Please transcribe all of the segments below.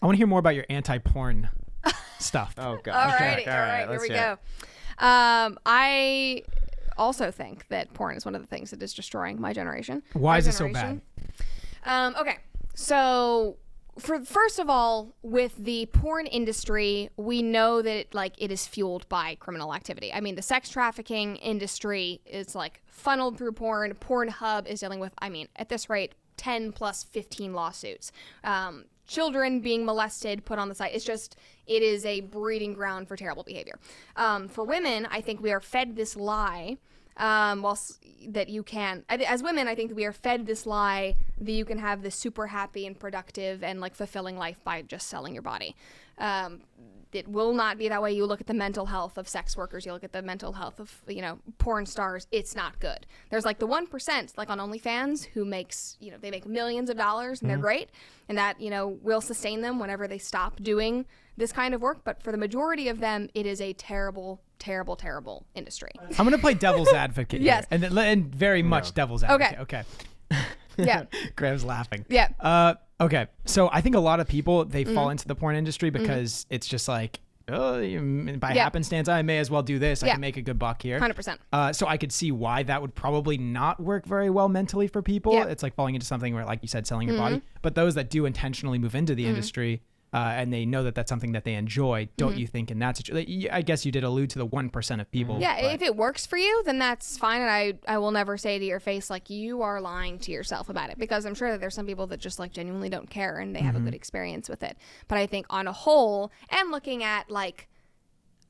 want to hear more about your anti-porn stuff. Oh God. All right, here we go. I also think that porn is one of the things that is destroying my generation. Why is it so bad? Okay, so first of all, with the porn industry, we know that it is fueled by criminal activity. I mean, the sex trafficking industry is like funneled through porn. Pornhub is dealing with, at this rate, 10 plus 15 lawsuits. Children being molested, put on the site. It is a breeding ground for terrible behavior. For women, I think we are fed this lie. That you can, as women, I think that we are fed this lie that you can have this super happy and productive and fulfilling life by just selling your body. It will not be that way. You look at the mental health of sex workers, you look at the mental health of, porn stars. It's not good. There's the 1%, on OnlyFans, who makes, they make millions of dollars and they're great. And that, will sustain them whenever they stop doing this kind of work. But for the majority of them, it is a terrible, terrible, terrible industry. I'm going to play devil's advocate Yes. here. And very much devil's advocate. Okay. Yeah. Graham's laughing. Yeah. Okay. So I think a lot of people, they fall into the porn industry because it's just by happenstance, I may as well do this. I can make a good buck here. 100%. So I could see why that would probably not work very well mentally for people. Yeah. It's like falling into something where, like you said, selling your body. But those that do intentionally move into the industry, and they know that that's something that they enjoy, don't you think in that situation? I guess you did allude to the 1% of people. Yeah, if it works for you, then that's fine. And I will never say to your face, you are lying to yourself about it, because I'm sure that there's some people that just genuinely don't care and they have a good experience with it. But I think on a whole, and looking at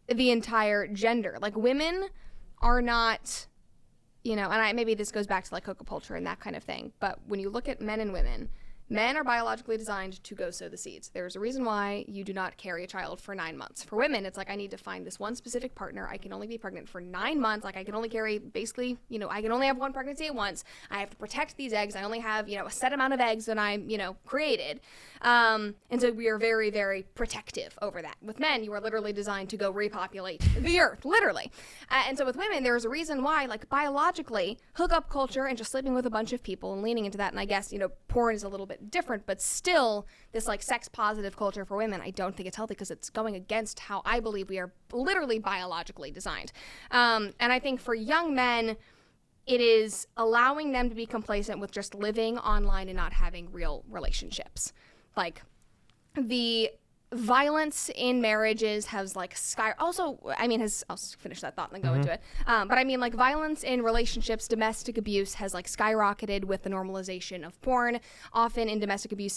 the entire gender, women are not, and maybe this goes back to hookup culture and that kind of thing. But when you look at men and women, men are biologically designed to go sow the seeds. There's a reason why you do not carry a child for 9 months. For women, it's I need to find this one specific partner. I can only be pregnant for 9 months. I can only carry basically, I can only have one pregnancy at once. I have to protect these eggs. I only have, a set amount of eggs that I'm, created. And so we are very, very protective over that. With men, you are literally designed to go repopulate the earth, literally. And so with women, there's a reason why, biologically, hookup culture and just sleeping with a bunch of people and leaning into that. And I guess, porn is a little bit different, but still this sex positive culture for women, I don't think it's healthy, because it's going against how I believe we are literally biologically designed. And I think for young men, it is allowing them to be complacent with just living online and not having real relationships. The violence in marriages has I'll finish that thought and then go into it. But violence in relationships, domestic abuse has skyrocketed with the normalization of porn. Often in domestic abuse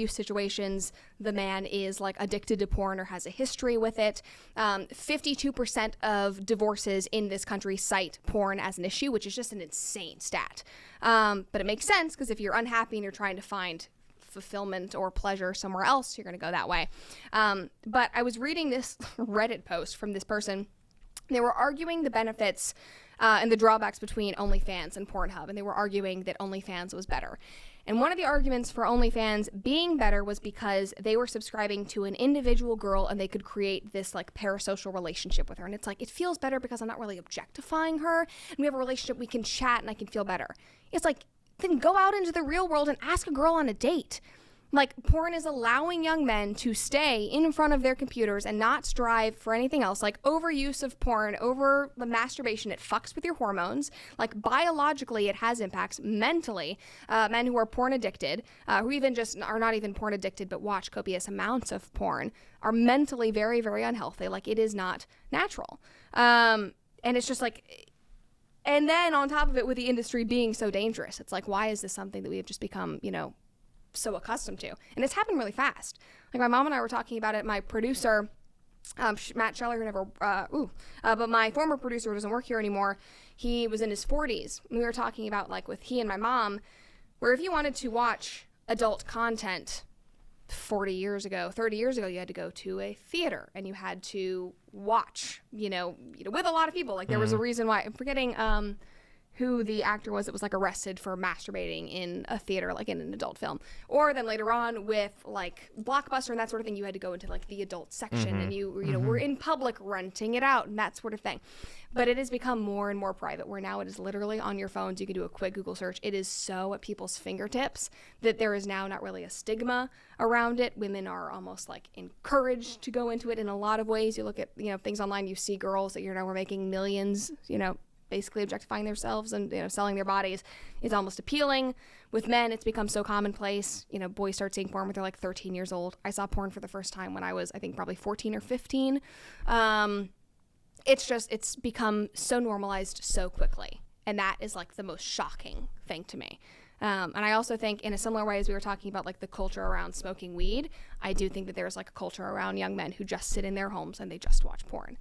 situations, the man is addicted to porn or has a history with it. 52% of divorces in this country cite porn as an issue, which is just an insane stat. But it makes sense, because if you're unhappy and you're trying to find fulfillment or pleasure somewhere else, you're going to go that way. But I was reading this Reddit post from this person. They were arguing the benefits and the drawbacks between OnlyFans and Pornhub, and they were arguing that OnlyFans was better. And one of the arguments for OnlyFans being better was because they were subscribing to an individual girl and they could create this parasocial relationship with her. And it's it feels better because I'm not really objectifying her, and we have a relationship, we can chat and I can feel better. It's then go out into the real world and ask a girl on a date. Porn is allowing young men to stay in front of their computers and not strive for anything else. Overuse of porn, over the masturbation, it fucks with your hormones. Biologically, it has impacts. Mentally, men who are porn addicted, who even just are not even porn addicted but watch copious amounts of porn, are mentally very, very unhealthy. It is not natural. And it's just and then on top of it, with the industry being so dangerous, it's why is this something that we have just become, so accustomed to? And it's happened really fast. My mom and I were talking about it. My producer, Matt Scheller, who never, but my former producer who doesn't work here anymore, he was in his 40s. We were talking about with he and my mom, where if you wanted to watch adult content 40 years ago, 30 years ago, you had to go to a theater and you had to watch, with a lot of people. There was a reason why. I'm forgetting who the actor was that was like arrested for masturbating in a theater, like in an adult film. Or then later on with like Blockbuster and that sort of thing, you had to go into like the adult section and you know, were in public renting it out and that sort of thing. But it has become more and more private, where now it is literally on your phones. You can do a quick Google search. It is so at people's fingertips that there is now not really a stigma around it. Women are almost like encouraged to go into it in a lot of ways. You look at, you know, things online, you see girls that, you know, were making millions, you know, basically objectifying themselves and, you know, selling their bodies is almost appealing. With men, it's become so commonplace. You know, boys start seeing porn when they're like 13 years old. I saw porn for the first time when I was, I think, probably 14 or 15. It's become so normalized so quickly. And that is like the most shocking thing to me. And I also think in a similar way as we were talking about like the culture around smoking weed, I do think that there's like a culture around young men who just sit in their homes and they just watch porn.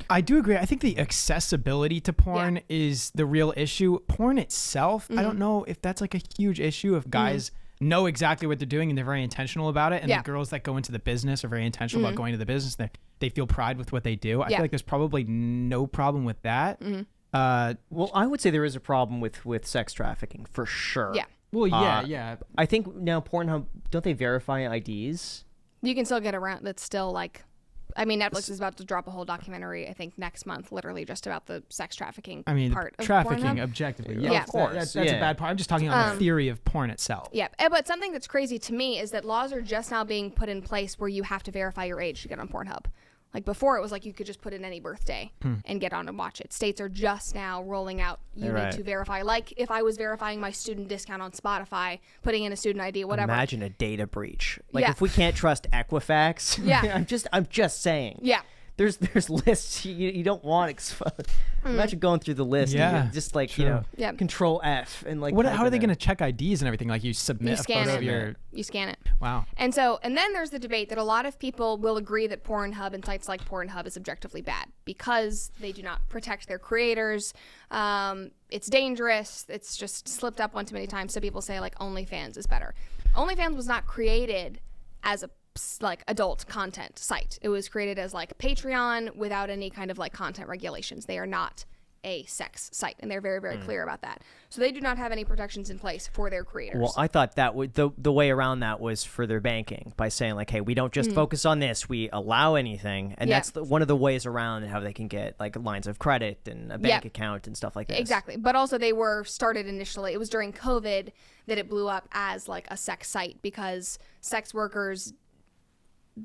I do agree. I think the accessibility to porn is the real issue. Porn itself, I don't know if that's like a huge issue if guys know exactly what they're doing and they're very intentional about it. And the girls that go into the business are very intentional about going to the business. They feel pride with what they do. I feel like there's probably no problem with that. Well, I would say there is a problem with sex trafficking for sure. Yeah. Well, yeah. I think now Pornhub, don't they verify IDs? You can still get around. That's still like, I mean, Netflix is about to drop a whole documentary, I think, next month, literally just about the sex trafficking part of trafficking Pornhub. Objectively. Yeah. Of course. That's a bad part. I'm just talking on the theory of porn itself. Yeah. But something that's crazy to me is that laws are just now being put in place where you have to verify your age to get on Pornhub. Like before, it was like you could just put in any birthday and get on and watch it. States are just now rolling out, you need to verify. Like if I was verifying my student discount on Spotify, putting in a student ID, whatever. Imagine a data breach. Like if we can't trust Equifax. I'm just saying. Yeah. There's lists you don't want exposed. Imagine going through the list and you're just like, you know, Control F and like. How are they going to check IDs and everything? Like you submit a photo of your. You scan it. Wow. And then there's the debate that a lot of people will agree that Pornhub and sites like Pornhub is objectively bad because they do not protect their creators. It's dangerous. It's just slipped up one too many times. So people say like OnlyFans is better. OnlyFans was not created as a like adult content site. It was created as like Patreon without any kind of like content regulations. They are not a sex site, and they're very, very clear about that. So they do not have any protections in place for their creators. Well, I thought that would the way around that was for their banking by saying like, hey, we don't just focus on this, we allow anything, and that's one of the ways around how they can get like lines of credit and a bank account and stuff like that. Exactly. But also they were started initially, it was during COVID that it blew up as like a sex site because sex workers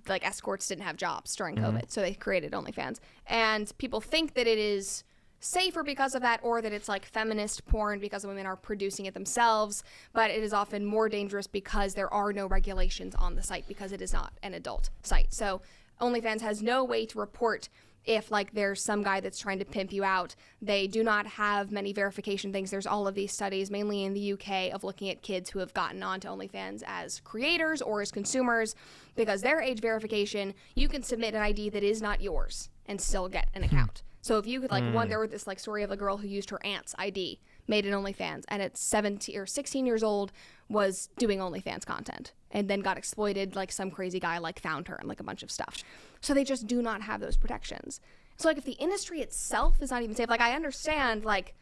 like escorts didn't have jobs during COVID, so they created OnlyFans. And people think that it is safer because of that, or that it's like feminist porn because women are producing it themselves, but it is often more dangerous because there are no regulations on the site because it is not an adult site. So OnlyFans has no way to report if like there's some guy that's trying to pimp you out. They do not have many verification things. There's all of these studies, mainly in the UK, of looking at kids who have gotten onto OnlyFans as creators or as consumers, because their age verification, you can submit an ID that is not yours and still get an account. So if you could there was this like story of a girl who used her aunt's ID, made an OnlyFans, and at 17 or 16 years old was doing OnlyFans content and then got exploited, like some crazy guy like found her and like a bunch of stuff. So they just do not have those protections. So like if the industry itself is not even safe, like I understand like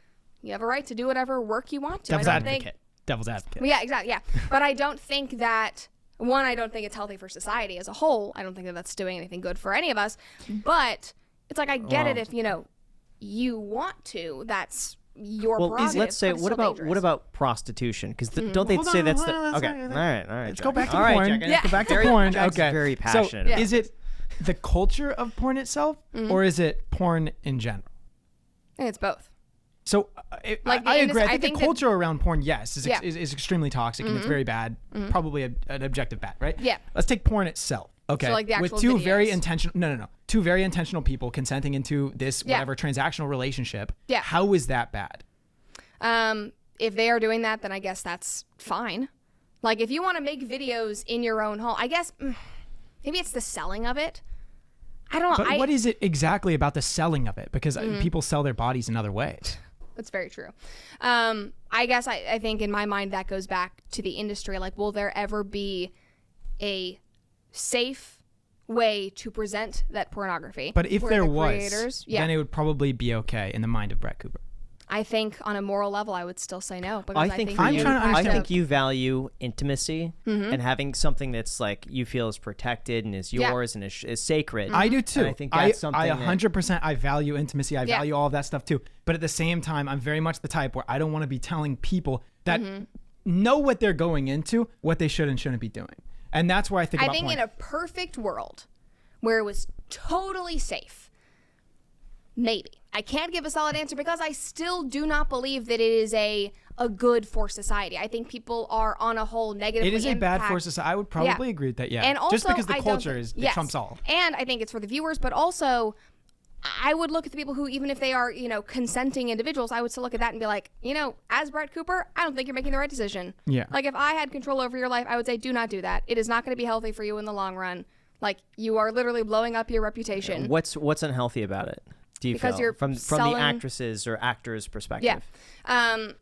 you have a right to do whatever work you want to. Devil's advocate. Yeah, exactly. Yeah. But I don't think that, I don't think it's healthy for society as a whole. I don't think that that's doing anything good for any of us. But it's like I get it if, you want to, that's your prerogative. Let's say what about prostitution? Because don't they say that's okay? All right. Let's go back to porn. Let's go back to porn. Jack's Okay. very passionate. So is it the culture of porn itself, or is it porn in general? I think it's both. So I agree. I think the culture around porn, yes, is extremely toxic and it's very bad. Probably an objective bad, right? Yeah. Let's take porn itself. Okay. So like the actual with two videos. very intentional, two very intentional people consenting into this whatever transactional relationship. Yeah. How is that bad? If they are doing that, then I guess that's fine. Like if you want to make videos in your own home, I guess maybe it's the selling of it. I don't know. But what is it exactly about the selling of it? Because people sell their bodies in other ways. That's very true. I guess I think in my mind that goes back to the industry. Like, will there ever be a safe way to present that pornography? But if there was, creators, then it would probably be okay in the mind of Brett Cooper. I think on a moral level, I would still say no. Because I think you value intimacy and having something that's like you feel is protected and is yours and is sacred. I do too. And I think that's something I 100% I value intimacy. I value all of that stuff too. But at the same time, I'm very much the type where I don't want to be telling people that know what they're going into, what they should and shouldn't be doing. And that's where I think about porn. In a perfect world where it was totally safe, maybe. I can't give a solid answer because I still do not believe that it is a good for society. I think people are on a whole negatively It is a bad for society. I would probably agree with that, And also, just because the culture it trumps all. And I think it's for the viewers, but also I would look at the people who, even if they are, consenting individuals, I would still look at that and be like, as Brett Cooper, I don't think you're making the right decision. Yeah. Like if I had control over your life, I would say, do not do that. It is not going to be healthy for you in the long run. Like you are literally blowing up your reputation. What's unhealthy about it? Do you because feel you're from the actresses or actors' perspective? Yeah.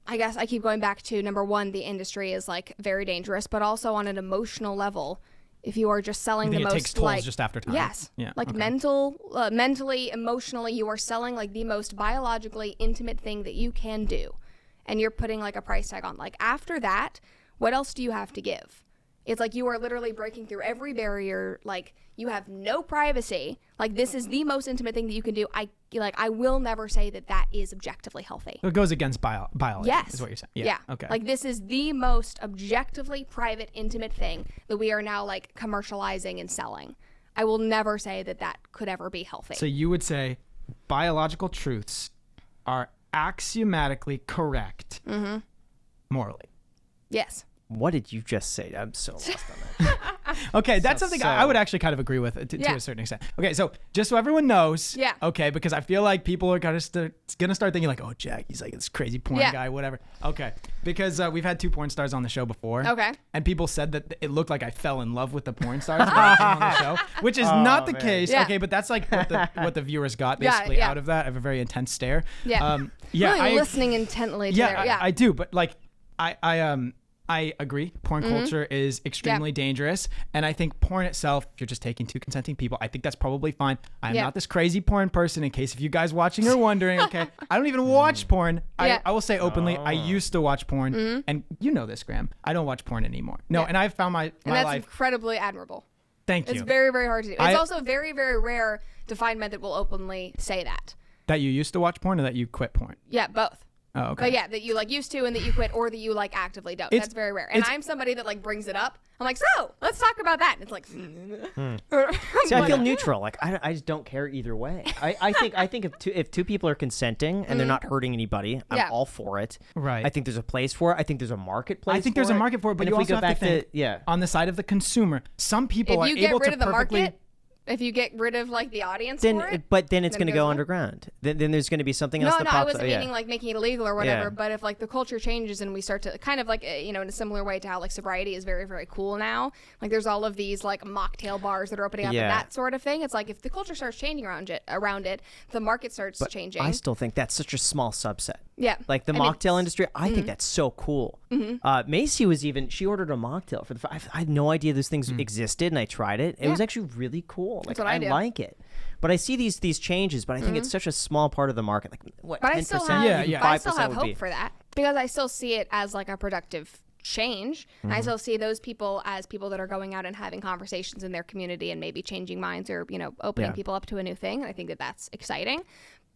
I guess I keep going back to number one, the industry is like very dangerous, but also on an emotional level, if you are just selling the most, it takes tolls just after time. Yes. Yeah. Like mentally, emotionally, you are selling like the most biologically intimate thing that you can do, and you're putting like a price tag on. Like after that, what else do you have to give? It's like you are literally breaking through every barrier. Like you have no privacy. Like this is the most intimate thing that you can do. I will never say that is objectively healthy. It goes against biology. Yes. Is what you're saying. Yeah. Okay. Like this is the most objectively private, intimate thing that we are now like commercializing and selling. I will never say that could ever be healthy. So you would say biological truths are axiomatically correct morally. Yes. What did you just say? I'm so lost on that. Okay, that's something I would actually kind of agree with to a certain extent. Okay, so just so everyone knows, okay, because I feel like people are gonna start thinking like, oh, Jack, he's like this crazy porn guy, whatever. Okay, because we've had 2 porn stars on the show before. Okay. And people said that it looked like I fell in love with the porn stars when I came on the show, which is not the case. Yeah. Okay, but that's like what the viewers got basically out of that. I have a very intense stare. Yeah. Really listening intently to I do, but like I agree. Porn culture is extremely dangerous. And I think porn itself, if you're just taking 2 consenting people, I think that's probably fine. I'm not this crazy porn person, in case if you guys watching are wondering, okay, I don't even watch porn. I will say openly, I used to watch porn. And you know this, Graham. I don't watch porn anymore. No, and I've found my life. And that's incredibly admirable. Thank you. It's very, very hard to do. It's also very, very rare to find men that will openly say that. That you used to watch porn or that you quit porn? Yeah, both. Oh, okay. But yeah, that you like used to and that you quit, or that you like actively don't. That's very rare. And I'm somebody that like brings it up. I'm like, so let's talk about that. And it's like, see, I feel neutral. Like I just don't care either way. I think if two people are consenting and they're not hurting anybody, I'm all for it. Right. I think there's a place for it. I think there's a marketplace. I think there's a market for it, but you also have to think on the side of the consumer. Some people are able to perfectly. If you get rid of the market, if you get rid of like the audience for it, but then it's going to go underground. Then there's going to be something else that pops up. No, I wasn't meaning like making it illegal or whatever. But if like the culture changes and we start to kind of like in a similar way to how like sobriety is very, very cool now. Like there's all of these like mocktail bars that are opening up and that sort of thing. It's like if the culture starts changing around it, the market starts changing. I still think that's such a small subset. Yeah, like the mocktail industry. I think that's so cool. Macy she ordered a mocktail for I had no idea those things existed, and I tried it. It was actually really cool. Like I like it. But I see these changes, but I think it's such a small part of the market. Like what? But 10%? I still have hope for that because I still see it as like a productive change. And I still see those people as people that are going out and having conversations in their community and maybe changing minds or opening people up to a new thing. And I think that's exciting.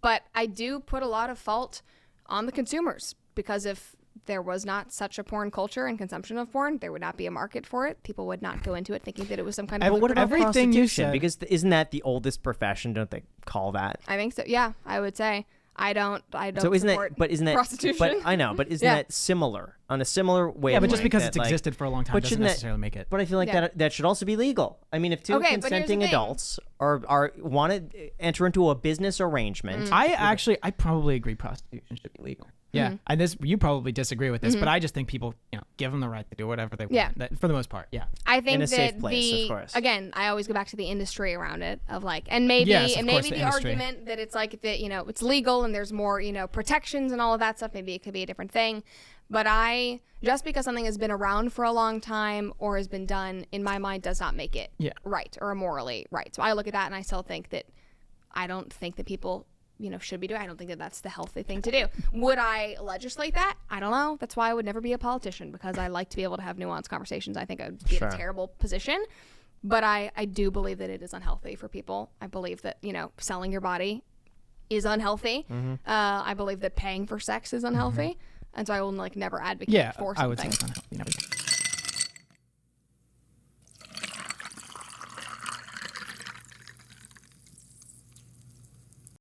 But I do put a lot of fault on the consumers, because if there was not such a porn culture and consumption of porn, there would not be a market for it. People would not go into it thinking that it was some kind of what about everything you said? Because isn't that the oldest profession? Don't they call that? I think so. Yeah, I would say. I don't so isn't support prostitution. But I know, but isn't that similar on a similar way? Yeah, but just because it's existed for a long time doesn't necessarily make it. But I feel like that should also be legal. I mean, if 2 consenting adults are want to enter into a business arrangement, I probably agree prostitution should be legal. Yeah, and you probably disagree with this, but I just think people, give them the right to do whatever they want. Yeah, for the most part. Yeah, I think in a that safe place, of course. Again, I always go back to the industry around it of like, and maybe the argument that it's like that it's legal and there's more protections and all of that stuff. Maybe it could be a different thing, but just because something has been around for a long time or has been done, in my mind, does not make it right or morally right. So I look at that and I still think that I don't think that people should be doing. I don't think that that's the healthy thing to do. Would I legislate that? I don't know. That's why I would never be a politician, because I like to be able to have nuanced conversations. I think I would be in a terrible position. But I do believe that it is unhealthy for people. I believe that, selling your body is unhealthy. I believe that paying for sex is unhealthy. And so I will never advocate for something. I would say it's unhealthy.